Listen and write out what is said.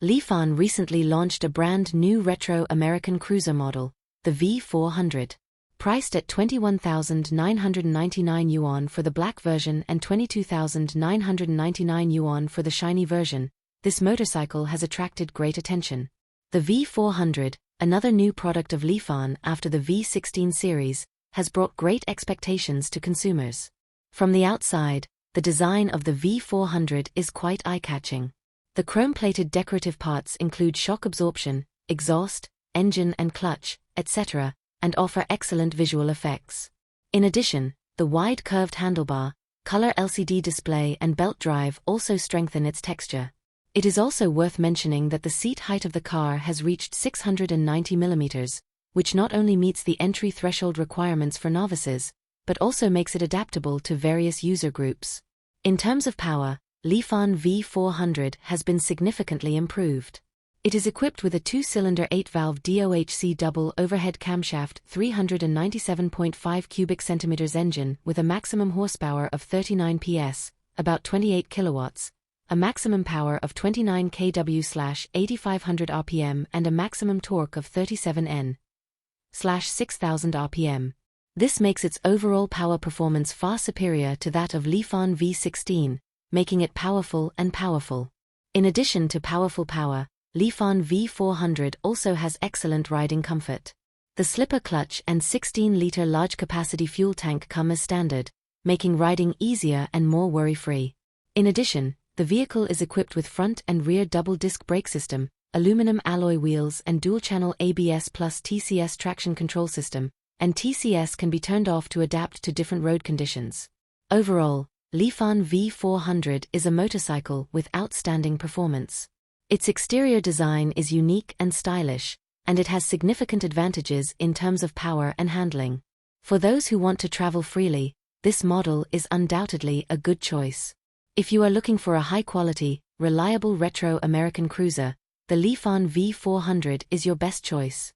Lifan recently launched a brand new retro American cruiser model, the V400. Priced at 21,999 yuan for the black version and 22,999 yuan for the shiny version, this motorcycle has attracted great attention. The V400, another new product of Lifan after the V16 series, has brought great expectations to consumers. From the outside, the design of the V400 is quite eye-catching. The chrome-plated decorative parts include shock absorption, exhaust, engine and clutch, etc., and offer excellent visual effects. In addition, the wide curved handlebar, color LCD display and belt drive also strengthen its texture. It is also worth mentioning that the seat height of the car has reached 690 mm, which not only meets the entry threshold requirements for novices, but also makes it adaptable to various user groups. In terms of power, Lifan V400 has been significantly improved. It is equipped with a 2-cylinder 8-valve DOHC double overhead camshaft 397.5 cubic centimeters engine with a maximum horsepower of 39 PS, about 28 kilowatts, a maximum power of 29 kW/8500 rpm and a maximum torque of 37 N/6000 rpm. This makes its overall power performance far superior to that of Lifan V16, making it powerful and powerful. In addition to powerful power, Lifan V400 also has excellent riding comfort. The slipper clutch and 16-liter large-capacity fuel tank come as standard, making riding easier and more worry-free. In addition, the vehicle is equipped with front and rear double-disc brake system, aluminum alloy wheels and dual-channel ABS plus TCS traction control system, and TCS can be turned off to adapt to different road conditions. Overall, Lifan V400 is a motorcycle with outstanding performance. Its exterior design is unique and stylish, and it has significant advantages in terms of power and handling. For those who want to travel freely, this model is undoubtedly a good choice. If you are looking for a high-quality, reliable retro American cruiser, the Lifan V400 is your best choice.